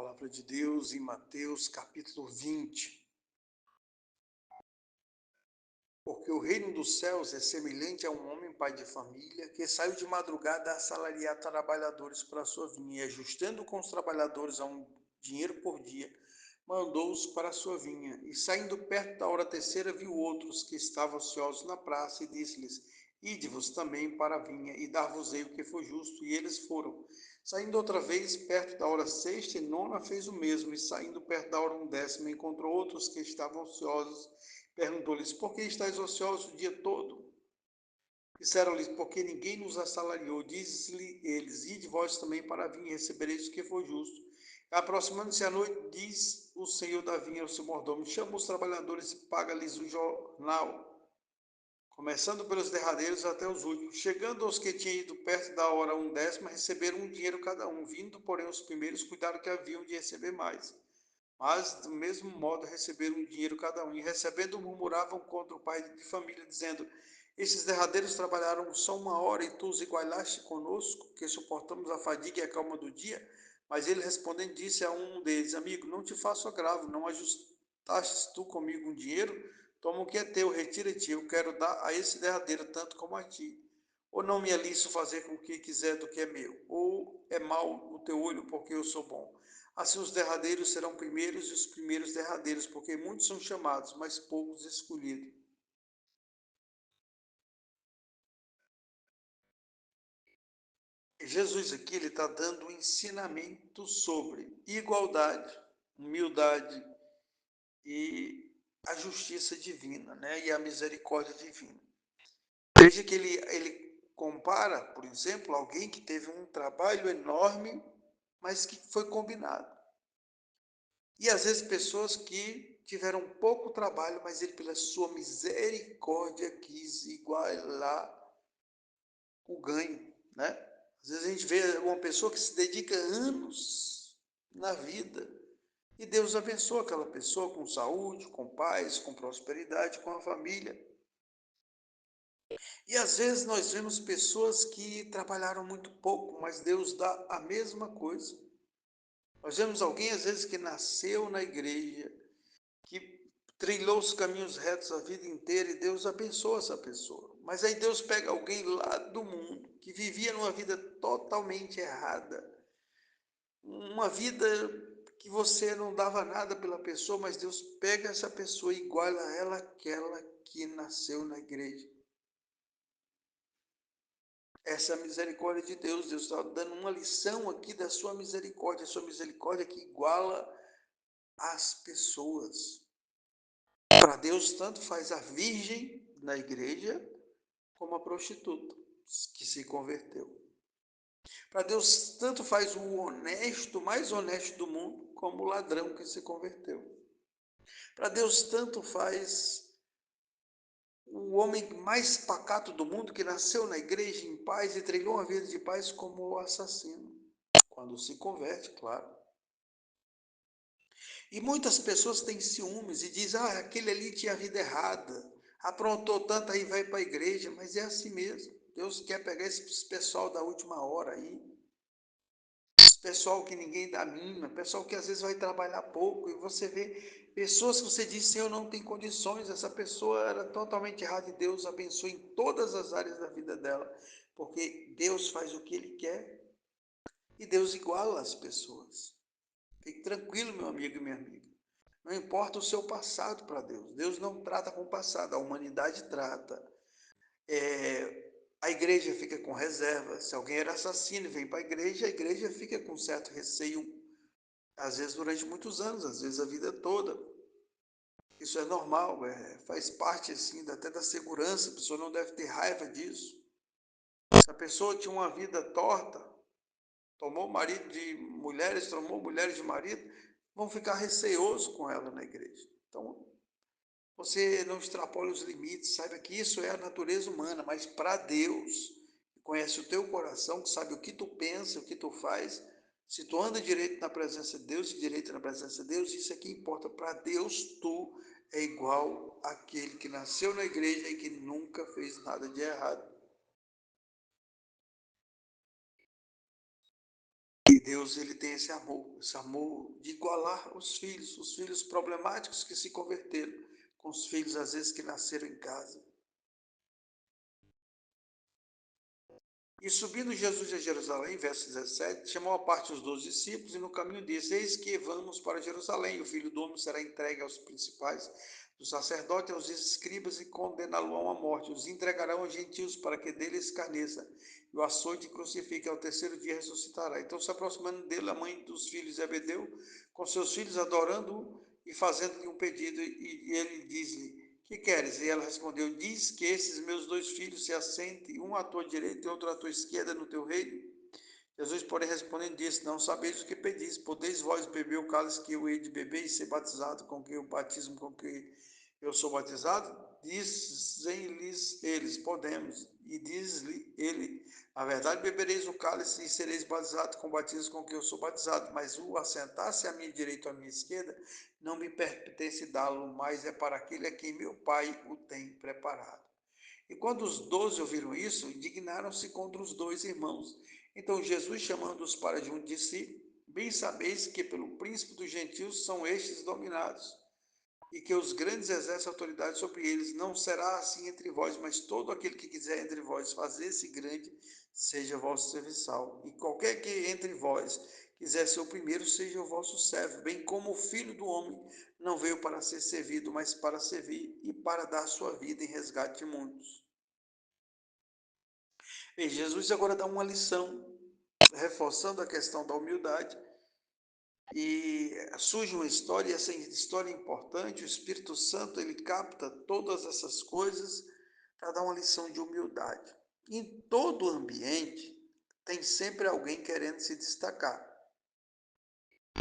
Palavra de Deus em Mateus capítulo 20. Porque o reino dos céus é semelhante a um homem pai de família que saiu de madrugada a assalariar trabalhadores para a sua vinha, e ajustando com os trabalhadores a um dinheiro por dia, mandou-os para a sua vinha. E saindo perto da hora terceira, viu outros que estavam ociosos na praça e disse-lhes: Ide-vos também para a vinha, e dar-vos-ei o que for justo. E eles foram. Saindo outra vez, perto da hora sexta e nona, fez o mesmo, e saindo perto da hora undécima, encontrou outros que estavam ociosos. Perguntou-lhes: Por que estáis ociosos o dia todo? Disseram-lhes: Porque ninguém nos assalariou. Diz-lhe eles: Ide vós também para a vinha, e recebereis o que for justo. Aproximando-se a noite, diz o senhor da vinha ao seu mordomo: Chama os trabalhadores e paga-lhes o jornal, começando pelos derradeiros até os últimos. Chegando aos que tinham ido perto da hora undécima, receberam um dinheiro cada um. Vindo, porém, os primeiros, cuidaram que haviam de receber mais. Mas, do mesmo modo, receberam um dinheiro cada um. E, recebendo, murmuravam contra o pai de família, dizendo: Estes derradeiros trabalharam só uma hora, e tu os igualaste conosco, que suportamos a fadiga e a calma do dia? Mas ele, respondendo, disse a um deles: Amigo, não te faço agravo, não ajustastes tu comigo um dinheiro? Toma o que é teu, retira-te, eu quero dar a esse derradeiro tanto como a ti. Ou não me é lícito fazer com o que quiser do que é meu? Ou é mau o teu olho porque eu sou bom? Assim os derradeiros serão primeiros e os primeiros derradeiros, porque muitos são chamados, mas poucos escolhidos. Jesus aqui ele está dando um ensinamento sobre igualdade, humildade e a justiça divina, né? E a misericórdia divina. Veja que ele compara, por exemplo, alguém que teve um trabalho enorme, mas que foi combinado. E às vezes pessoas que tiveram pouco trabalho, mas ele pela sua misericórdia quis igualar o ganho, né? Às vezes a gente vê uma pessoa que se dedica anos na vida e Deus abençoa aquela pessoa com saúde, com paz, com prosperidade, com a família. E às vezes nós vemos pessoas que trabalharam muito pouco, mas Deus dá a mesma coisa. Nós vemos alguém às vezes que nasceu na igreja, que trilhou os caminhos retos a vida inteira e Deus abençoa essa pessoa. Mas aí Deus pega alguém lá do mundo, que vivia numa vida totalmente errada, uma vida que você não dava nada pela pessoa, mas Deus pega essa pessoa e iguala a ela àquela que nasceu na igreja. Essa é a misericórdia de Deus. Deus está dando uma lição aqui da sua misericórdia, a sua misericórdia que iguala as pessoas. Para Deus, tanto faz a virgem na igreja, como a prostituta que se converteu. Para Deus, tanto faz o honesto, mais honesto do mundo, como o ladrão que se converteu. Para Deus, tanto faz o homem mais pacato do mundo, que nasceu na igreja em paz e trilhou uma vida de paz, como o assassino, quando se converte, claro. E muitas pessoas têm ciúmes e dizem: aquele ali tinha a vida errada, aprontou tanto, aí vai para a igreja. Mas é assim mesmo. Deus quer pegar esse pessoal da última hora aí, esse pessoal que ninguém dá mínima, pessoal que às vezes vai trabalhar pouco, e você vê pessoas que você diz: Senhor, não tem condições, essa pessoa era totalmente errada, e Deus abençoa em todas as áreas da vida dela, porque Deus faz o que Ele quer, e Deus iguala as pessoas. Fique tranquilo, meu amigo e minha amiga. Não importa o seu passado para Deus. Deus não trata com o passado, a humanidade trata. A igreja fica com reserva. Se alguém era assassino e vem para a igreja fica com certo receio, às vezes durante muitos anos, às vezes a vida toda. Isso é normal, faz parte assim, até da segurança, a pessoa não deve ter raiva disso. Se a pessoa tinha uma vida torta, tomou marido de mulheres, tomou mulheres de marido, vão ficar receosos com ela na igreja. Então, você não extrapole os limites, saiba que isso é a natureza humana, mas para Deus, que conhece o teu coração, que sabe o que tu pensa, o que tu faz, se tu anda direito na presença de Deus, e direito na presença de Deus, isso é que importa. Para Deus, tu é igual àquele que nasceu na igreja e que nunca fez nada de errado. Deus, ele tem esse amor de igualar os filhos problemáticos que se converteram, com os filhos, às vezes, que nasceram em casa. E subindo Jesus a Jerusalém, verso 17, chamou à parte os 12 discípulos e no caminho disse: Eis que vamos para Jerusalém, e o filho do homem será entregue aos principais dos sacerdotes, aos escribas, e condená-lo à morte. Os entregarão aos gentios para que dele escarneça, e o açoite e crucifique, ao terceiro dia ressuscitará. Então, se aproximando dele, a mãe dos filhos de Zebedeu, com seus filhos, adorando-o e fazendo-lhe um pedido, e ele diz-lhe: que queres? E ela respondeu: Diz que esses meus dois filhos se assentem, um à tua direita e outro à tua esquerda no teu reino. Jesus, porém, respondendo, disse: Não sabeis o que pedis. Podeis vós beber o cálice que eu hei de beber e ser batizado com que o batismo com que eu sou batizado? Dizem-lhes eles: Podemos. E diz-lhe ele: A verdade, bebereis o cálice e sereis batizados com o batismo com que eu sou batizado. Mas o assentar-se à minha direita ou à minha esquerda não me pertence dá-lo, mas é para aquele a quem meu Pai o tem preparado. E quando os 12 ouviram isso, indignaram-se contra os dois irmãos. Então Jesus, chamando-os para junto de si, bem sabeis que pelo príncipe dos gentios são estes dominados, e que os grandes exercem autoridade sobre eles. Não será assim entre vós, mas todo aquele que quiser entre vós fazer-se grande, seja vosso serviçal. E qualquer que entre vós quiser ser o primeiro, seja o vosso servo, bem como o Filho do Homem não veio para ser servido, mas para servir e para dar sua vida em resgate de muitos. E Jesus agora dá uma lição, reforçando a questão da humildade, e surge uma história, e essa história é importante. O Espírito Santo, ele capta todas essas coisas para dar uma lição de humildade. Em todo ambiente tem sempre alguém querendo se destacar.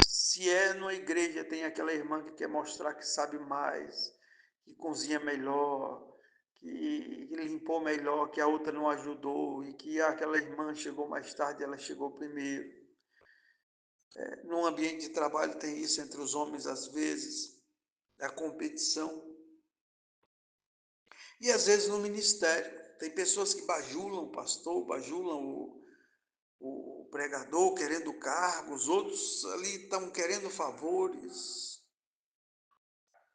Se é numa igreja, tem aquela irmã que quer mostrar que sabe mais, que cozinha melhor, que limpou melhor, que a outra não ajudou, e que aquela irmã chegou mais tarde, ela chegou primeiro. Num ambiente de trabalho tem isso entre os homens às vezes, a competição. E às vezes no ministério, tem pessoas que bajulam o pastor, bajulam o pregador, querendo cargos, outros ali estão querendo favores.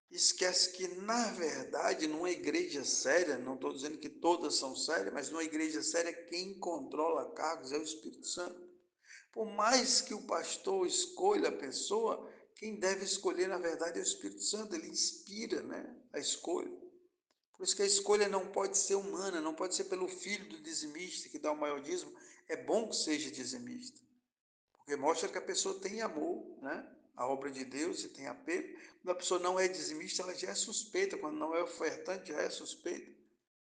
Esquece que, na verdade, numa igreja séria, não estou dizendo que todas são sérias, mas numa igreja séria, quem controla cargos é o Espírito Santo. Por mais que o pastor escolha a pessoa, quem deve escolher, na verdade, é o Espírito Santo. Ele inspira, né, a escolha. Por isso que a escolha não pode ser humana, não pode ser pelo filho do dizimista que dá o maior dízimo. É bom que seja dizimista, porque mostra que a pessoa tem amor, né, à obra de Deus, e tem apego. Quando a pessoa não é dizimista, ela já é suspeita. Quando não é ofertante, já é suspeita.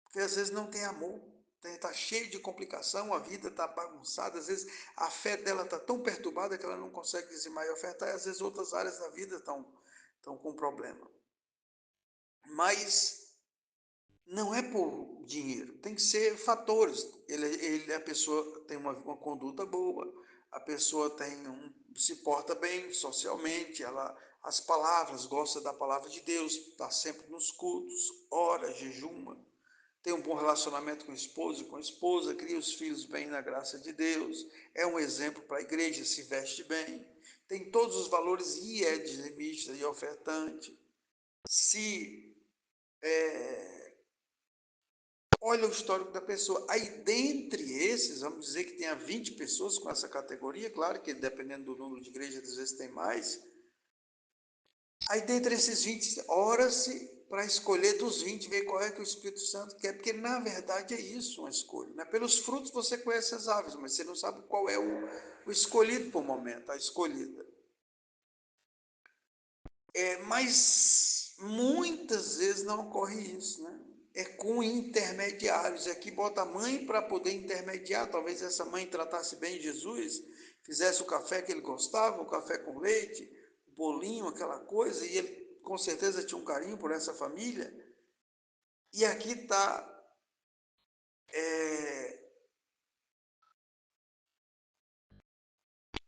Porque às vezes não tem amor, está cheio de complicação, a vida está bagunçada, às vezes a fé dela está tão perturbada que ela não consegue dizimar e ofertar, e às vezes outras áreas da vida estão com problema. Mas não é por dinheiro, tem que ser fatores. A pessoa tem uma conduta boa, a pessoa se porta bem socialmente, as palavras, gosta da palavra de Deus, está sempre nos cultos, ora, jejuma, tem um bom relacionamento com o esposo e com a esposa, cria os filhos bem na graça de Deus, é um exemplo para a igreja, se veste bem, tem todos os valores e é dizimista e ofertante. Se olha o histórico da pessoa, aí dentre esses, vamos dizer que tenha 20 pessoas com essa categoria, claro que dependendo do número de igrejas, às vezes tem mais. Aí dentre esses 20, ora-se para escolher dos 20, ver qual é que o Espírito Santo quer, porque na verdade é isso, uma escolha. Né? Pelos frutos você conhece as árvores, mas você não sabe qual é o escolhido por momento, a escolhida. Mas muitas vezes não ocorre isso, né? É com intermediários. Aqui bota a mãe para poder intermediar. Talvez essa mãe tratasse bem Jesus, fizesse o café que ele gostava, o café com leite, o bolinho, aquela coisa, e ele com certeza tinha um carinho por essa família. E aqui está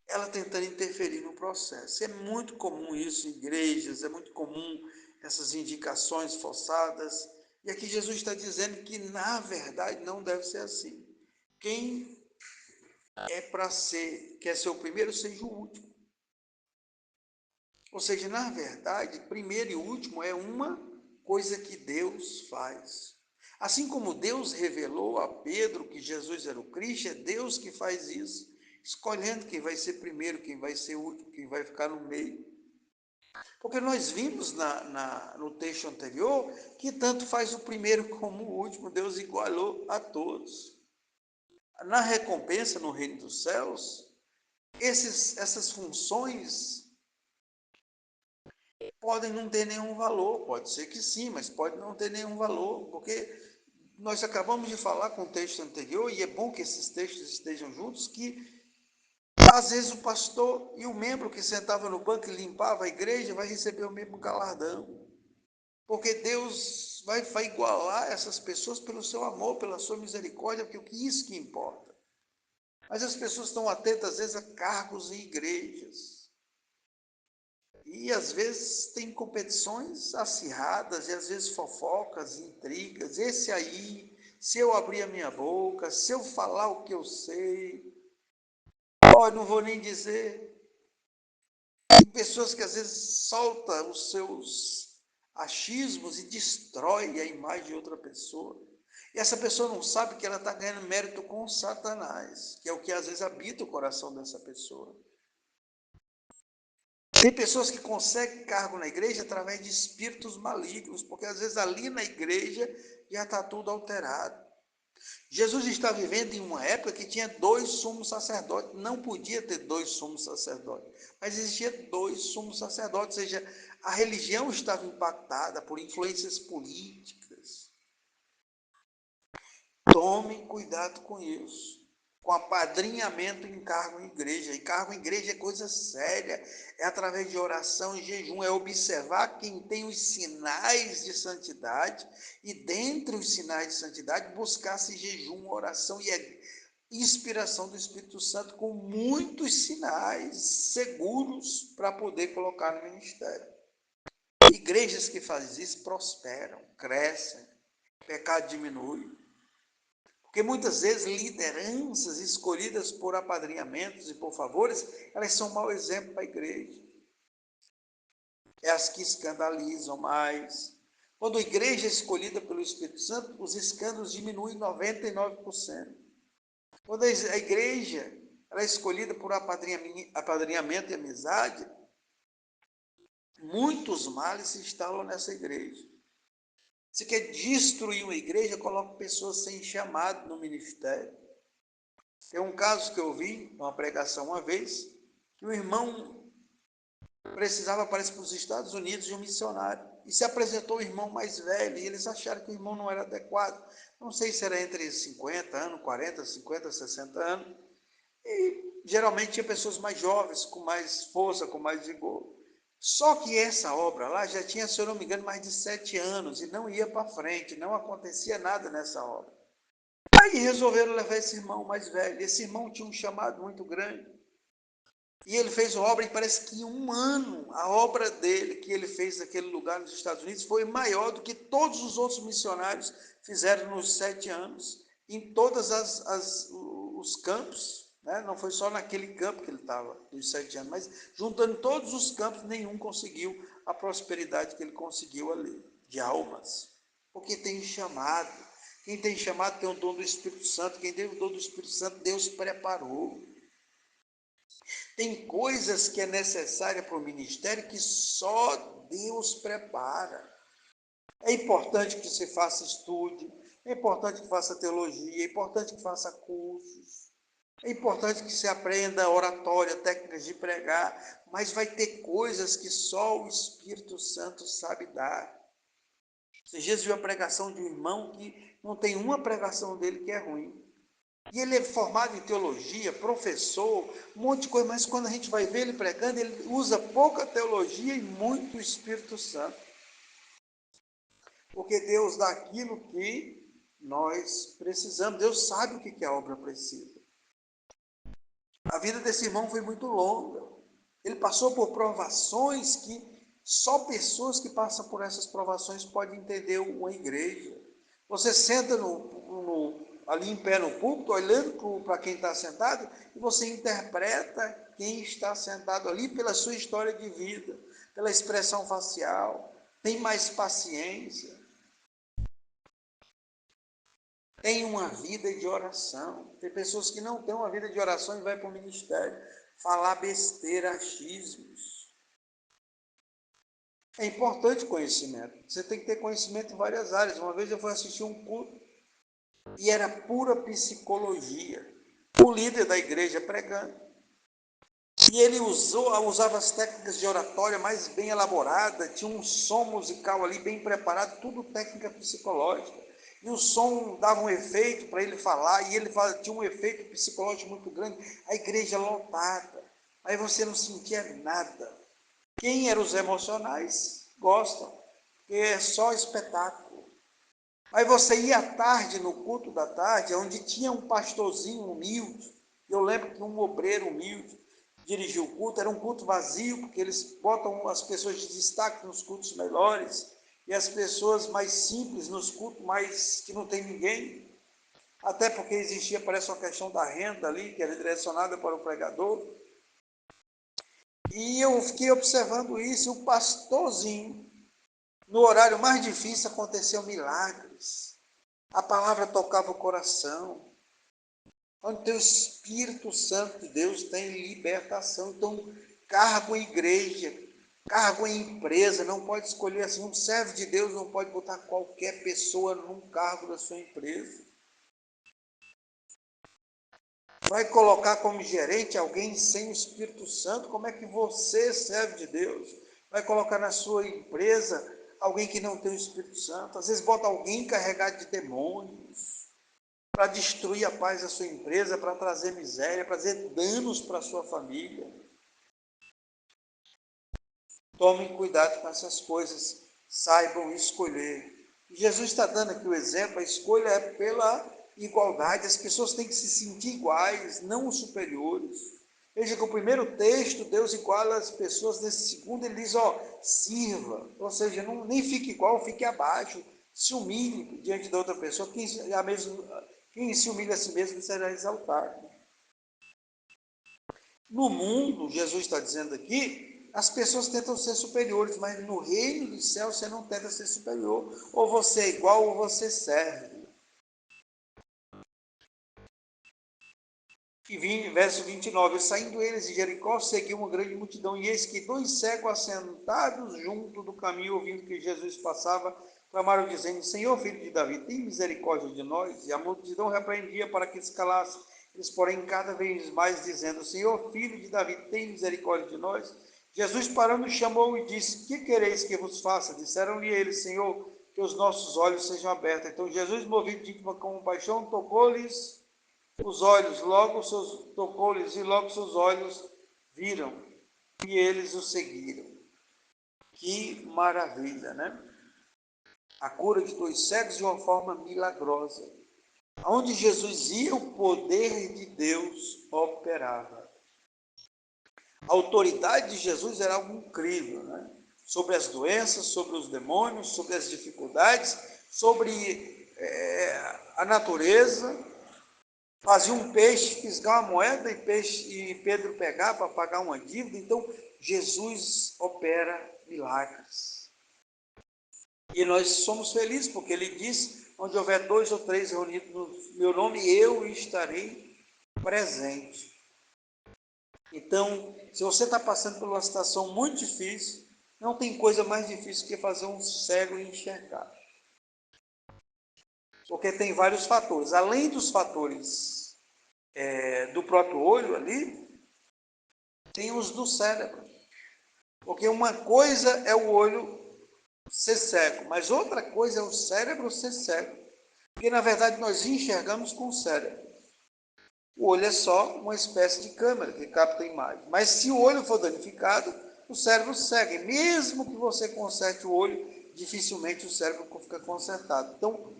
ela tentando interferir no processo. É muito comum isso em igrejas, é muito comum essas indicações forçadas. E aqui Jesus está dizendo que, na verdade, não deve ser assim. Quem quer ser o primeiro, seja o último. Ou seja, na verdade, primeiro e último é uma coisa que Deus faz. Assim como Deus revelou a Pedro que Jesus era o Cristo, é Deus que faz isso, escolhendo quem vai ser primeiro, quem vai ser último, quem vai ficar no meio. Porque nós vimos no texto anterior que tanto faz o primeiro como o último, Deus igualou a todos. Na recompensa no reino dos céus, essas funções podem não ter nenhum valor, pode ser que sim, mas pode não ter nenhum valor, porque nós acabamos de falar com o texto anterior, e é bom que esses textos estejam juntos, que às vezes o pastor e o membro que sentava no banco e limpava a igreja vai receber o mesmo galardão, porque Deus vai igualar essas pessoas pelo seu amor, pela sua misericórdia, porque é isso que importa. Mas as pessoas estão atentas, às vezes, a cargos em igrejas. E às vezes tem competições acirradas, e às vezes fofocas, intrigas. Esse aí, se eu abrir a minha boca, se eu falar o que eu sei, não vou nem dizer. Tem pessoas que às vezes soltam os seus achismos e destrói a imagem de outra pessoa. E essa pessoa não sabe que ela está ganhando mérito com Satanás, que é o que às vezes habita o coração dessa pessoa. Tem pessoas que conseguem cargo na igreja através de espíritos malignos, porque às vezes ali na igreja já está tudo alterado. Jesus está vivendo em uma época que tinha 2 sumos sacerdotes, não podia ter 2 sumos sacerdotes, mas existia 2 sumos sacerdotes, ou seja, a religião estava impactada por influências políticas. Tomem cuidado com isso, com apadrinhamento em cargo em igreja. E cargo em igreja é coisa séria, é através de oração e jejum, é observar quem tem os sinais de santidade, e dentre os sinais de santidade, buscar-se jejum, oração e inspiração do Espírito Santo, com muitos sinais seguros para poder colocar no ministério. Igrejas que fazem isso prosperam, crescem, o pecado diminui. Porque muitas vezes lideranças escolhidas por apadrinhamentos e por favores, elas são um mau exemplo para a igreja. É as que escandalizam mais. Quando a igreja é escolhida pelo Espírito Santo, os escândalos diminuem 99%. Quando a igreja é escolhida por apadrinhamento e amizade, muitos males se instalam nessa igreja. Se quer destruir uma igreja, coloca pessoas sem chamado no ministério. Tem um caso que eu vi, numa pregação uma vez, que o irmão precisava, parece, para os Estados Unidos de um missionário. E se apresentou o irmão mais velho, e eles acharam que o irmão não era adequado. Não sei se era entre 50 anos, 40, 50, 60 anos. E geralmente tinha pessoas mais jovens, com mais força, com mais vigor. Só que essa obra lá já tinha, se eu não me engano, mais de 7 anos, e não ia para frente, não acontecia nada nessa obra. Aí resolveram levar esse irmão mais velho. Esse irmão tinha um chamado muito grande. E ele fez uma obra, e parece que em 1 ano, a obra dele, que ele fez naquele lugar nos Estados Unidos, foi maior do que todos os outros missionários fizeram nos 7 anos, em todos os campos, né? Não foi só naquele campo que ele estava, dos 7 anos, mas juntando todos os campos, nenhum conseguiu a prosperidade que ele conseguiu ali, de almas. Porque tem chamado. Quem tem chamado tem o dom do Espírito Santo. Quem tem o dom do Espírito Santo, Deus preparou. Tem coisas que é necessária para o ministério que só Deus prepara. É importante que você faça estudo, é importante que faça teologia, é importante que faça cursos, é importante que você aprenda oratória, técnicas de pregar, mas vai ter coisas que só o Espírito Santo sabe dar. Esses dias vi a pregação de um irmão que não tem uma pregação dele que é ruim. E ele é formado em teologia, professor, um monte de coisa, mas quando a gente vai ver ele pregando, ele usa pouca teologia e muito o Espírito Santo. Porque Deus dá aquilo que nós precisamos. Deus sabe o que a obra precisa. A vida desse irmão foi muito longa. Ele passou por provações que só pessoas que passam por essas provações podem entender uma igreja. Você senta ali em pé no púlpito, olhando para quem está sentado, e você interpreta quem está sentado ali pela sua história de vida, pela expressão facial, tem mais paciência, tem uma vida de oração. Tem pessoas que não têm uma vida de oração e vai para o ministério falar besteira, achismos. É importante conhecimento. Você tem que ter conhecimento em várias áreas. Uma vez eu fui assistir um culto e era pura psicologia. O líder da igreja pregando. E ele usava as técnicas de oratória mais bem elaboradas, tinha um som musical ali bem preparado, tudo técnica psicológica. E o som dava um efeito para ele falar, e ele tinha um efeito psicológico muito grande. A igreja lotada. Aí você não sentia nada. Quem eram os emocionais gostam, porque é só espetáculo. Aí você ia à tarde, no culto da tarde, onde tinha um pastorzinho humilde. Eu lembro que um obreiro humilde dirigiu o culto. Era um culto vazio, porque eles botam as pessoas de destaque nos cultos melhores e as pessoas mais simples nos cultos mais que não tem ninguém. Até porque existia, parece, uma questão da renda ali, que era direcionada para o pregador. E eu fiquei observando isso, e o pastorzinho, no horário mais difícil, aconteceu milagres. A palavra tocava o coração. Onde tem o Espírito Santo de Deus, tem libertação. Então, cargo em igreja, cargo em empresa, não pode escolher assim. Um servo de Deus não pode botar qualquer pessoa num cargo da sua empresa. Vai colocar como gerente alguém sem o Espírito Santo? Como é que você, servo de Deus, vai colocar na sua empresa alguém que não tem o Espírito Santo? Às vezes bota alguém carregado de demônios para destruir a paz da sua empresa, para trazer miséria, para trazer danos para a sua família. Tomem cuidado com essas coisas, saibam escolher. Jesus está dando aqui o exemplo, a escolha é pela igualdade, as pessoas têm que se sentir iguais, não superiores. Veja que o primeiro texto, Deus iguala as pessoas, nesse segundo ele diz, sirva, ou seja, não, nem fique igual, fique abaixo, se humilhe diante da outra pessoa, quem se humilha a si mesmo será exaltado. No mundo, Jesus está dizendo aqui, as pessoas tentam ser superiores, mas no reino dos céus você não tenta ser superior. Ou você é igual ou você serve. E verso 29, saindo eles de Jericó, seguiu uma grande multidão, e eis que 2 cegos assentados junto do caminho, ouvindo que Jesus passava, clamaram dizendo, Senhor, filho de Davi, tem misericórdia de nós? E a multidão repreendia para que se calasse. Eles, porém, cada vez mais dizendo, Senhor, filho de Davi, tem misericórdia de nós? Jesus, parando, chamou e disse, que quereis que vos faça? Disseram-lhe eles, Senhor, que os nossos olhos sejam abertos. Então Jesus, movido de íntima compaixão, tocou-lhes os olhos, tocou-lhes e logo seus olhos viram e eles o seguiram. Que maravilha, né? A cura de 2 cegos de uma forma milagrosa. Onde Jesus ia, o poder de Deus operava. A autoridade de Jesus era algo incrível, né? Sobre as doenças, sobre os demônios, sobre as dificuldades, sobre a natureza. Fazia um peixe, fisgar uma moeda e Pedro pegar para pagar uma dívida. Então, Jesus opera milagres. E nós somos felizes, porque ele diz, onde houver 2 ou 3 reunidos no meu nome, eu estarei presente. Então, se você está passando por uma situação muito difícil, não tem coisa mais difícil que fazer um cego enxergar. Porque tem vários fatores. Além dos fatores do próprio olho ali, tem os do cérebro. Porque uma coisa é o olho ser cego, mas outra coisa é o cérebro ser cego. Porque, na verdade, nós enxergamos com o cérebro. O olho é só uma espécie de câmera que capta a imagem. Mas se o olho for danificado, o cérebro segue. Mesmo que você conserte o olho, dificilmente o cérebro fica consertado. Então,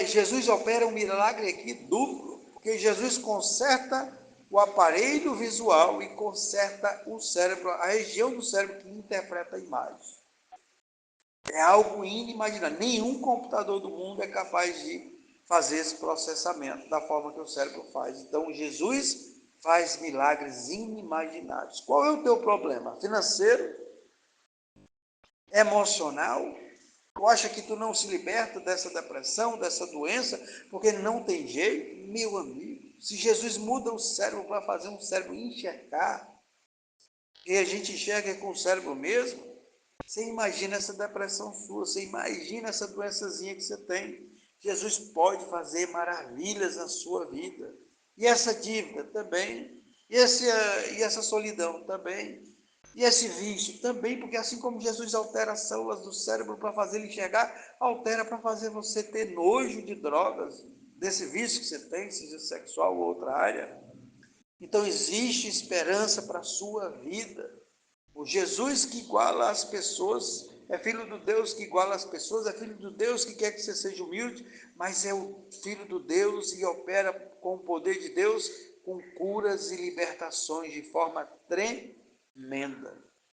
Jesus opera um milagre aqui duplo, porque Jesus conserta o aparelho visual e conserta o cérebro, a região do cérebro que interpreta a imagem. É algo inimaginável. Nenhum computador do mundo é capaz de fazer esse processamento da forma que o cérebro faz. Então, Jesus faz milagres inimagináveis. Qual é o teu problema? Financeiro? Emocional? Tu acha que tu não se liberta dessa depressão, dessa doença, porque não tem jeito? Meu amigo, se Jesus muda o cérebro para fazer um cérebro enxergar, e a gente enxerga com o cérebro mesmo, você imagina essa depressão sua, você imagina essa doençazinha que você tem. Jesus pode fazer maravilhas na sua vida. E essa dívida também, e essa solidão também, e esse vício também, porque assim como Jesus altera as células do cérebro para fazer ele enxergar, altera para fazer você ter nojo de drogas, desse vício que você tem, seja sexual ou outra área. Então existe esperança para a sua vida. O Jesus que iguala as pessoas, é filho do Deus que iguala as pessoas, é filho do Deus que quer que você seja humilde, mas é o filho do Deus e opera com o poder de Deus, com curas e libertações de forma tremenda.